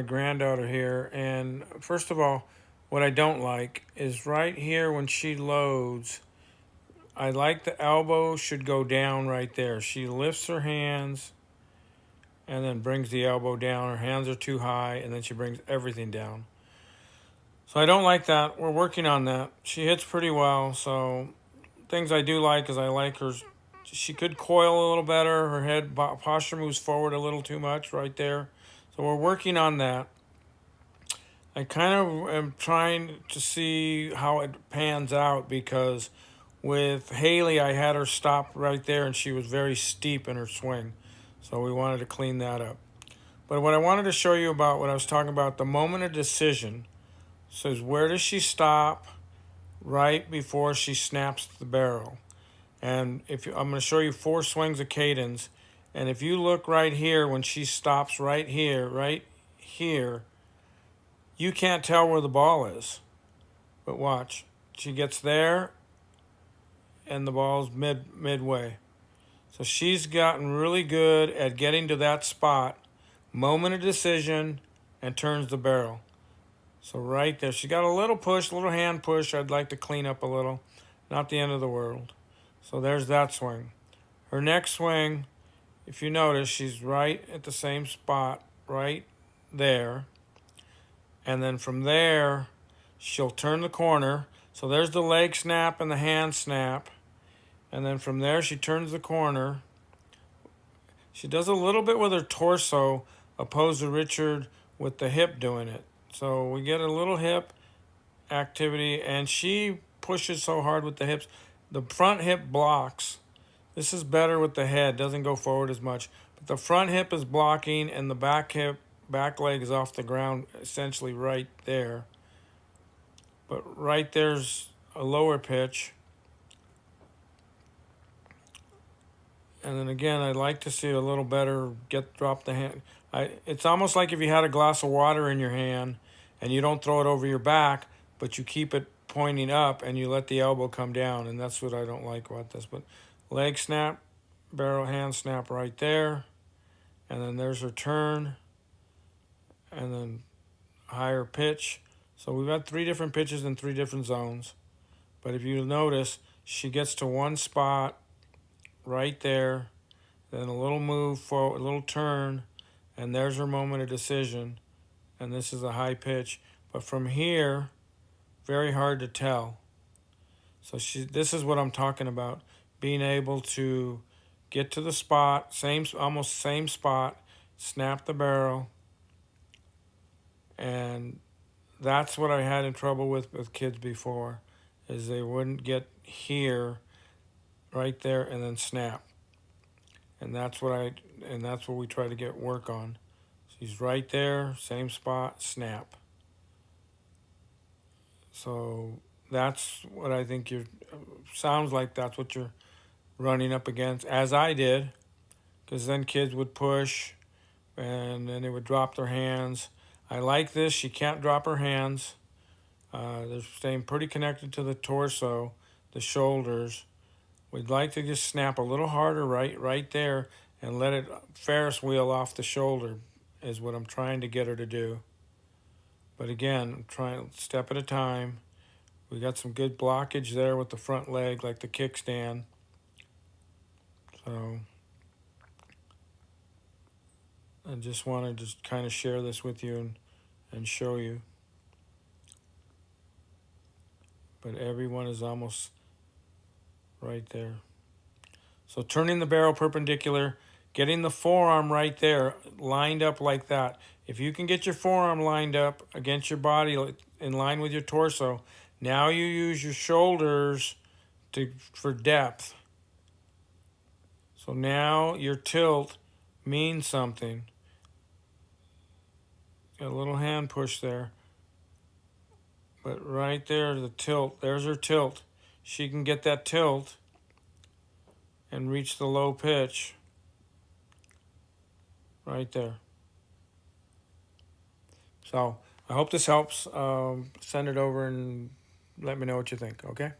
My granddaughter here, and first of all, what I don't like is right here when she loads, I like the elbow should go down right there. She lifts her hands and then brings the elbow down. Her hands are too high, and then she brings everything down. So I don't like that. We're working on that. She hits pretty well, so things I do like is I like her. She could coil a little better. Her head posture moves forward a little too much right there. So we're working on that. I kind of am trying to see how it pans out because with Haley, I had her stop right there and she was very steep in her swing. So we wanted to clean that up. But what I wanted to show you about what I was talking about, the moment of decision, says where does she stop right before she snaps the barrel. And I'm going to show you 4 swings of Kayden's. And if you look right here when she stops right here, you can't tell where the ball is. But watch. She gets there and the ball's midway. So she's gotten really good at getting to that spot, moment of decision, and turns the barrel. So right there, she got a little push, a little hand push. I'd like to clean up a little. Not the end of the world. So there's that swing. Her next swing, if you notice, she's right at the same spot, right there. And then from there, she'll turn the corner. So there's the leg snap and the hand snap. And then from there, she turns the corner. She does a little bit with her torso, opposed to Richard with the hip doing it. So we get a little hip activity, and she pushes so hard with the hips. The front hip blocks. This is better with the head, doesn't go forward as much. But the front hip is blocking, and the back leg is off the ground, essentially right there. But right there's a lower pitch. And then again, I'd like to see a little better drop the hand. It's almost like if you had a glass of water in your hand and you don't throw it over your back, but you keep it pointing up and you let the elbow come down. And that's what I don't like about this. But leg snap, barrel hand snap right there. And then there's her turn. And then higher pitch. So we've got 3 different pitches in 3 different zones. But if you notice, she gets to one spot right there, then a little move forward, a little turn, and there's her moment of decision. And this is a high pitch, but from here, very hard to tell. So this is what I'm talking about, being able to get to the spot, almost same spot, snap the barrel, and that's what I had in trouble with kids before, is they wouldn't get here, right there, and then snap. And that's what we try to get work on. She's right there, same spot, snap. So that's what I think sounds like that's what you're running up against, as I did, because then kids would push and then they would drop their hands. I like this. She can't drop her hands. They're staying pretty connected to the torso, the shoulders. We'd like to just snap a little harder right there and let it Ferris wheel off the shoulder is what I'm trying to get her to do. But again, I'm trying step at a time. We got some good blockage there with the front leg, like the kickstand. So I just wanted to kind of share this with you and show you. But everyone is almost right there. So turning the barrel perpendicular, getting the forearm right there, lined up like that. If you can get your forearm lined up against your body in line with your torso, now you use your shoulders for depth. So now your tilt means something. Got a little hand push there. But right there, the tilt, there's her tilt. She can get that tilt and reach the low pitch right there. So I hope this helps. Send it over and let me know what you think, okay?